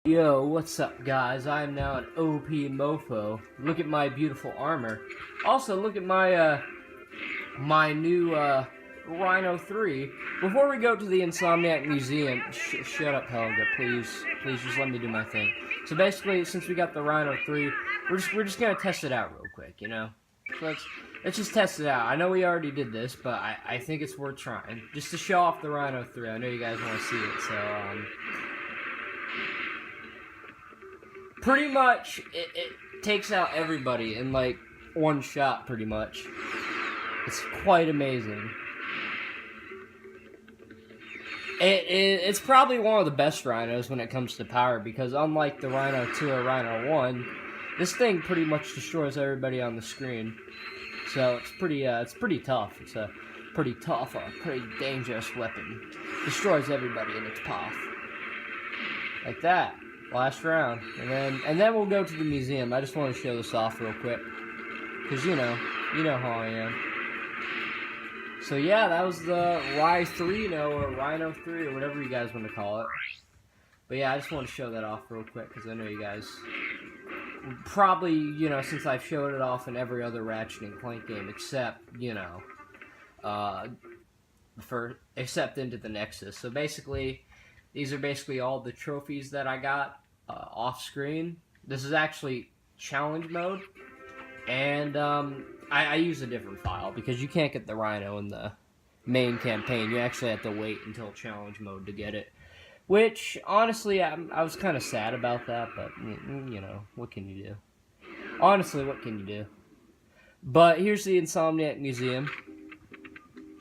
Yo, what's up guys? I am now an OP mofo. Look at my beautiful armor. Also, look at my my new Rhino 3. Before we go to the Insomniac Museum, shut up Helga, please just let me do my thing. So basically, since we got the Rhino 3, we're just gonna test it out real quick, you know? So let's just test it out. I know we already did this, but I think it's worth trying. Just to show off the Rhino 3. I know you guys want to see it, so pretty much, it takes out everybody in, like, one shot, pretty much. It's quite amazing. It's probably one of the best Rhinos when it comes to power, because unlike the Rhino 2 or Rhino 1, this thing pretty much destroys everybody on the screen. So it's pretty tough. It's a pretty tough, pretty dangerous weapon. Destroys everybody in its path. Like that. Last round, and then we'll go to the museum. I just want to show this off real quick, because you know how I am. So yeah, that was the Y3, or Rhino 3, or whatever you guys want to call it. But yeah, I just want to show that off real quick, because I know you guys probably, since I've showed it off in every other Ratchet and Clank game, except except Into the Nexus. So basically, these are basically all the trophies that I got off screen. This is actually challenge mode, and I use a different file because you can't get the Rhino in the main campaign. You actually have to wait until challenge mode to get it. Which, honestly, I was kind of sad about that, but, what can you do? Honestly, what can you do? But here's the Insomniac Museum.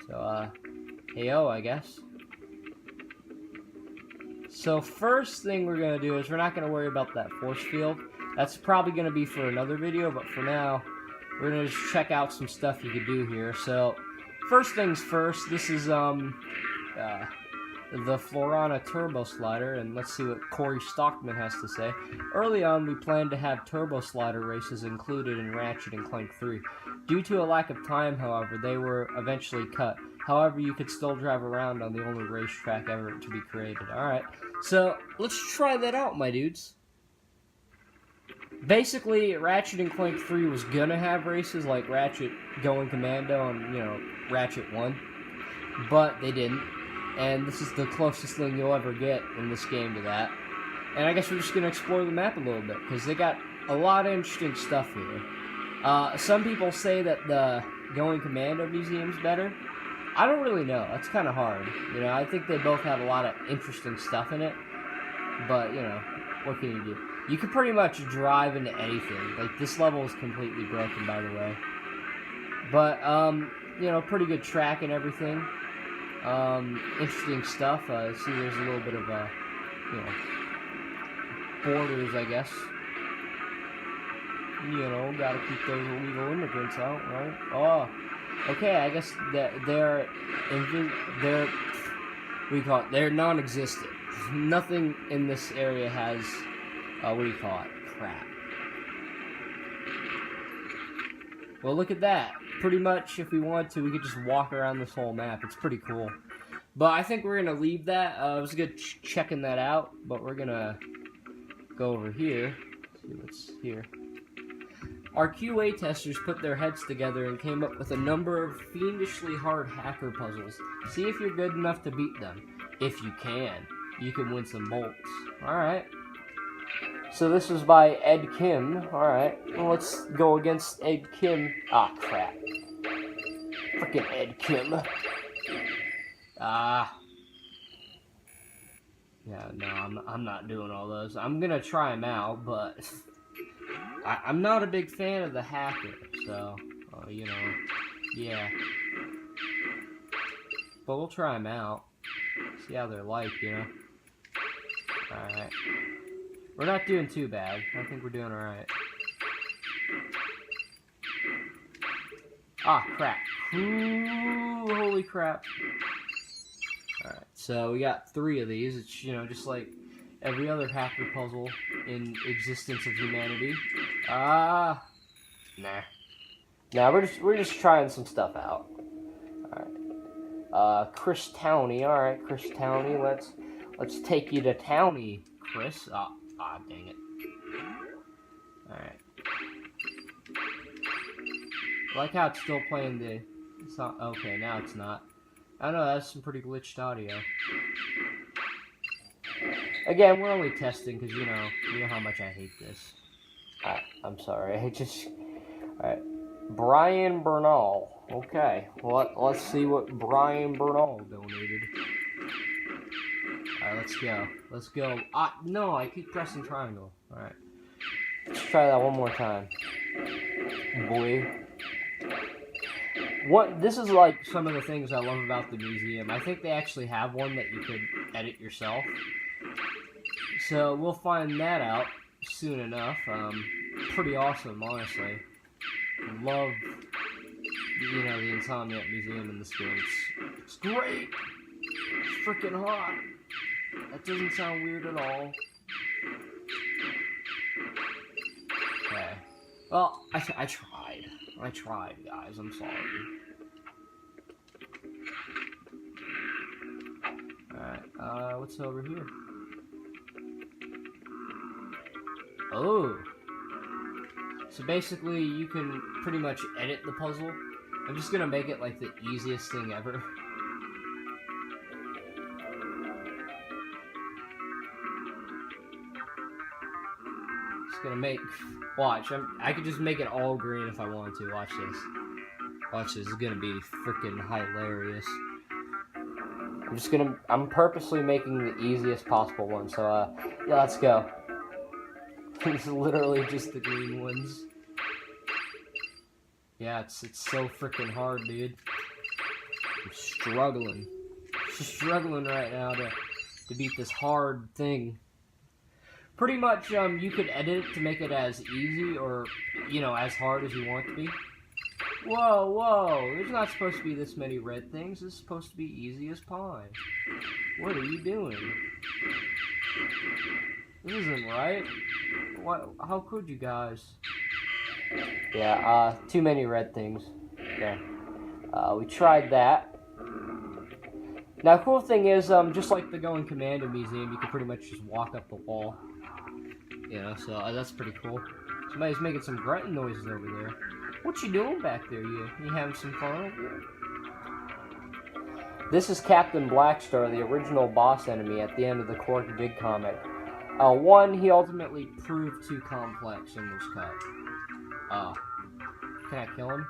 So, heyo, I guess. So first thing we're going to do is we're not going to worry about that force field. That's probably going to be for another video, but for now, we're going to just check out some stuff you could do here. So, first things first, this is the Florana Turbo Slider, and let's see what Corey Stockman has to say. Early on, we planned to have Turbo Slider races included in Ratchet and Clank 3. Due to a lack of time, however, they were eventually cut. However, you could still drive around on the only racetrack ever to be created. Alright, so let's try that out, my dudes. Basically, Ratchet and Clank 3 was gonna have races like Ratchet Going Commando and, Ratchet 1. But they didn't. And this is the closest thing you'll ever get in this game to that. And I guess we're just gonna explore the map a little bit, because they got a lot of interesting stuff here. Some people say that the Going Commando museum's better. I don't really know. That's kind of hard. I think they both have a lot of interesting stuff in it. But, what can you do? You can pretty much drive into anything. Like, this level is completely broken, by the way. But, pretty good track and everything. Interesting stuff. See, there's a little bit of, borders, I guess. Gotta keep those illegal immigrants out, right? Oh. Okay, I guess that they're non-existent. Nothing in this area has, crap. Well, look at that. Pretty much, if we want to, we could just walk around this whole map. It's pretty cool. But I think we're gonna leave that. It was good checking that out, but we're gonna go over here. See what's here. Our QA testers put their heads together and came up with a number of fiendishly hard hacker puzzles. See if you're good enough to beat them. If you can win some bolts. Alright. So this is by Ed Kim. Alright. Well, let's go against Ed Kim. Ah, crap. Frickin' Ed Kim. Yeah, no, I'm not doing all those. I'm gonna try them out, but I'm not a big fan of the hacker, so, yeah. But we'll try them out. See how they're like, Alright. We're not doing too bad. I think we're doing alright. Ah, crap. Ooh, holy crap. Alright, so we got 3 of these. It's, just like every other hacker puzzle in existence of humanity. Nah. Nah, we're just trying some stuff out. Alright. Chris Towney. Alright, Chris Towney, let's take you to Towney, Chris. Ah, dang it. Alright. I like how it's still playing the... It's not... Okay, now it's not. I know, that's some pretty glitched audio. Again, we're only testing because, you know how much I hate this. I'm sorry, I just... Alright. Brian Bernal. Okay, well, let's see what Brian Bernal donated. Alright, let's go. Let's go. No, I keep pressing triangle. Alright. Let's try that one more time. Boy. This is like some of the things I love about the museum. I think they actually have one that you could edit yourself. So we'll find that out soon enough. Pretty awesome, honestly. Love, the Insomniac Museum in this game. It's great. It's freaking hot. That doesn't sound weird at all. Okay. Well, I tried. I tried, guys. I'm sorry. Alright, what's over here? Oh! So basically, you can pretty much edit the puzzle. I'm just gonna make it like the easiest thing ever. Just gonna make... Watch, I could just make it all green if I wanted to. Watch this. Watch this. It's gonna be freaking hilarious. I'm purposely making the easiest possible one. So, yeah, let's go. It's literally just the green ones. Yeah, it's so freaking hard, dude. I'm struggling. Struggling right now to beat this hard thing. Pretty much, you could edit it to make it as easy or, as hard as you want it to be. Whoa, whoa, there's not supposed to be this many red things. This is supposed to be easy as pie. What are you doing? This isn't right. What? How could you guys? Yeah, too many red things. Okay. We tried that. Now, cool thing is, just like the Going Commando Museum, you can pretty much just walk up the wall. So that's pretty cool. Somebody's making some grunting noises over there. What you doing back there? You having some fun over there? This is Captain Blackstar, the original boss enemy at the end of the Quark Big comic. He ultimately proved too complex and was cut. Can I kill him?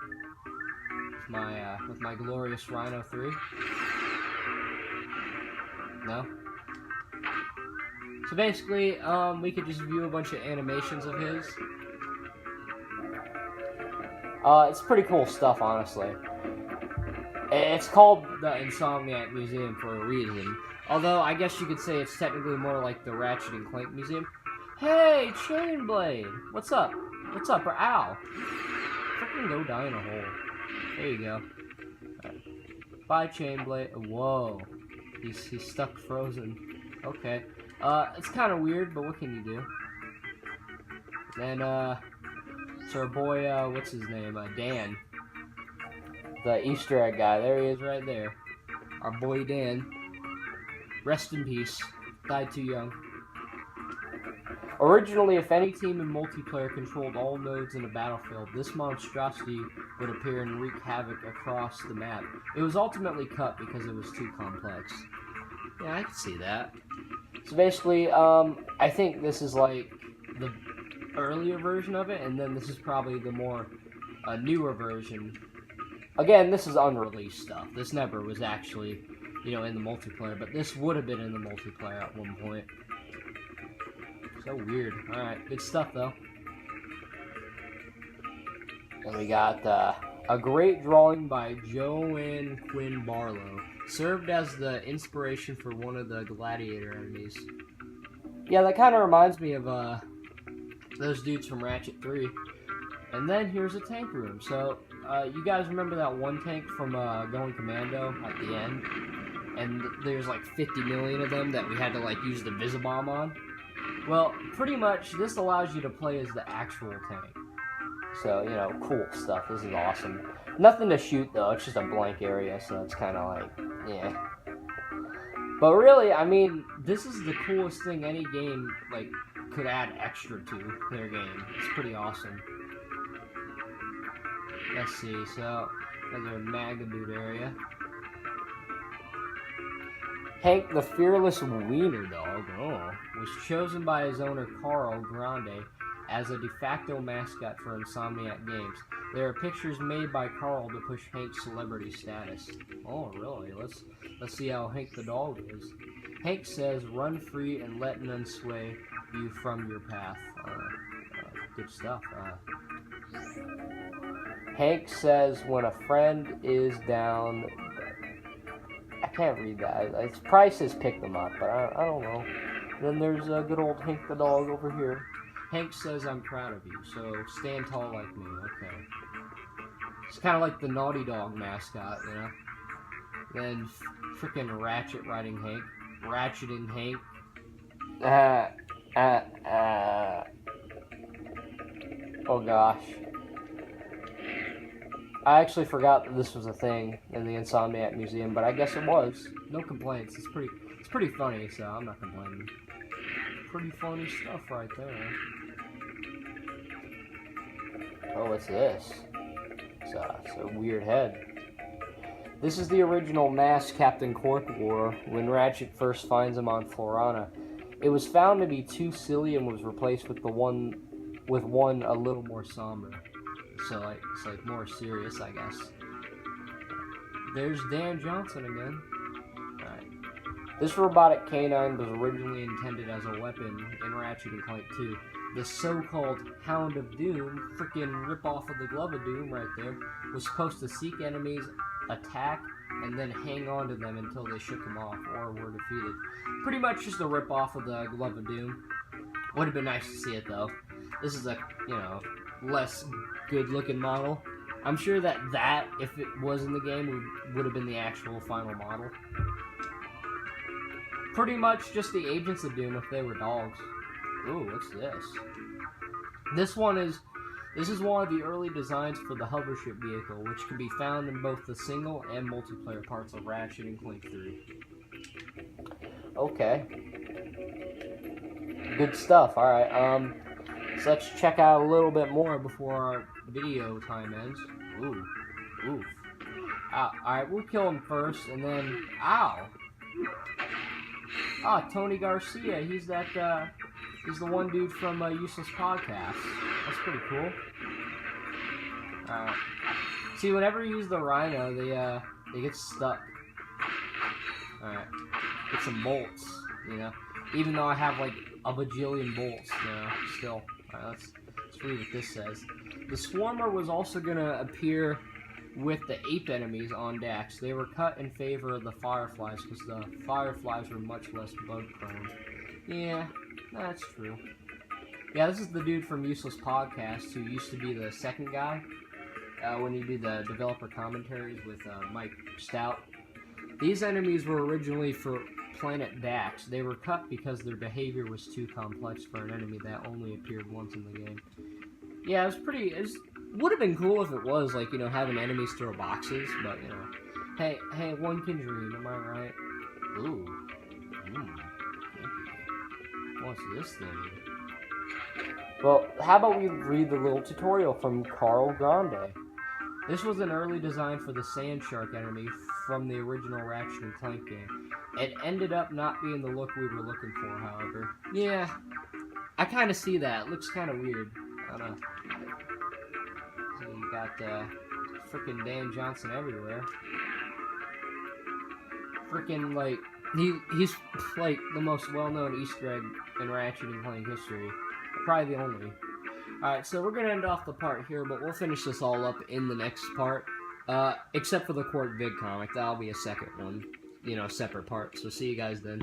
With my glorious Rhino 3? No? So basically, we could just view a bunch of animations of his. It's pretty cool stuff, honestly. It's called the Insomniac Museum for a reason. Although, I guess you could say it's technically more like the Ratchet and Clank Museum. Hey, Chainblade! What's up? What's up, ow? Freaking go die in a hole. There you go. Right. Bye, Chainblade. Whoa. He's stuck frozen. Okay. It's kind of weird, but what can you do? Then, so our boy, what's his name? Dan. The Easter egg guy. There he is right there. Our boy Dan. Rest in peace. Died too young. Originally, if any team in multiplayer controlled all nodes in a battlefield, this monstrosity would appear and wreak havoc across the map. It was ultimately cut because it was too complex. Yeah, I can see that. So basically, I think this is like the earlier version of it, and then this is probably the more newer version. Again, this is unreleased stuff. This never was actually, in the multiplayer, but this would have been in the multiplayer at one point. So weird. Alright, good stuff though. And we got a great drawing by Joanne Quinn Barlow. Served as the inspiration for one of the gladiator enemies. Yeah, that kind of reminds me of those dudes from Ratchet 3. And then here's a tank room. So, you guys remember that one tank from Going Commando at the end? And there's like 50 million of them that we had to like use the Visibomb on? Well, pretty much this allows you to play as the actual tank. So, cool stuff. This is awesome. Nothing to shoot though, it's just a blank area, so it's kind of like, yeah. But really, I mean, this is the coolest thing any game, like, could add extra to their game. It's pretty awesome. Let's see, so another Magaboot area. Hank the Fearless Wiener Dog was chosen by his owner Carl Grande as a de facto mascot for Insomniac Games. There are pictures made by Carl to push Hank's celebrity status. Oh, really? Let's see how Hank the dog is. Hank says, "Run free and let none sway you from your path." Good stuff. Hank says, "When a friend is down," I can't read that. It probably says "pick them up," but I don't know. Then there's good old Hank the dog over here. Hank says, "I'm proud of you, so stand tall like me." Okay. It's kind of like the Naughty Dog mascot, you know? Then freaking Ratchet riding Hank. Ratcheting Hank. Oh gosh. I actually forgot that this was a thing in the Insomniac Museum, but I guess it was. No complaints. It's pretty funny, so I'm not complaining. Pretty funny stuff right there. Oh, what's this? It's a weird head. This is the original mask Captain Cork wore when Ratchet first finds him on Florana. It was found to be too silly and was replaced with one a little more somber. So it's like more serious, I guess. There's Dan Johnson again. Alright. This robotic canine was originally intended as a weapon in Ratchet and Clank 2. The so-called Hound of Doom, freaking rip-off of the Glove of Doom right there, was supposed to seek enemies, attack, and then hang on to them until they shook them off or were defeated. Pretty much just a rip-off of the Glove of Doom. Would have been nice to see it, though. This is a, less good-looking model. I'm sure that if it was in the game, would have been the actual final model. Pretty much just the Agents of Doom if they were dogs. Ooh, what's this? This is one of the early designs for the hovership vehicle, which can be found in both the single and multiplayer parts of Ratchet and Clank 3. Okay. Good stuff. Alright, so let's check out a little bit more before our video time ends. Oof. Alright, we'll kill him first, and then... Ow! Tony Garcia, he's the one dude from Useless Podcast. That's pretty cool. Alright. See, whenever you use the Rhino, they get stuck. Alright. Get some bolts, Even though I have, like, a bajillion bolts, still. Alright, let's read what this says. The Swarmer was also gonna appear with the ape enemies on Dax. They were cut in favor of the Fireflies, because the Fireflies were much less bug-prone. Yeah, that's true. Yeah, this is the dude from Useless Podcast who used to be the second guy when you do the developer commentaries with Mike Stout. These enemies were originally for Planet Dax. They were cut because their behavior was too complex for an enemy that only appeared once in the game. Yeah, it would have been cool if it was, like, having enemies throw boxes, but, hey, one can dream, am I right? Ooh. What's this thing? Well, how about we read the little tutorial from Carl Grande? This was an early design for the Sand Shark enemy from the original Ratchet and Clank game. It ended up not being the look we were looking for, however. Yeah, I kind of see that. It looks kind of weird. I don't know. So you got frickin' Dan Johnson everywhere. Frickin', like, he's like the most well-known Easter egg in Ratchet and Clank history. Probably the only. Alright, so we're gonna end off the part here, but we'll finish this all up in the next part. Except for the Quark Vid comic. That'll be a second one. Separate part. So see you guys then.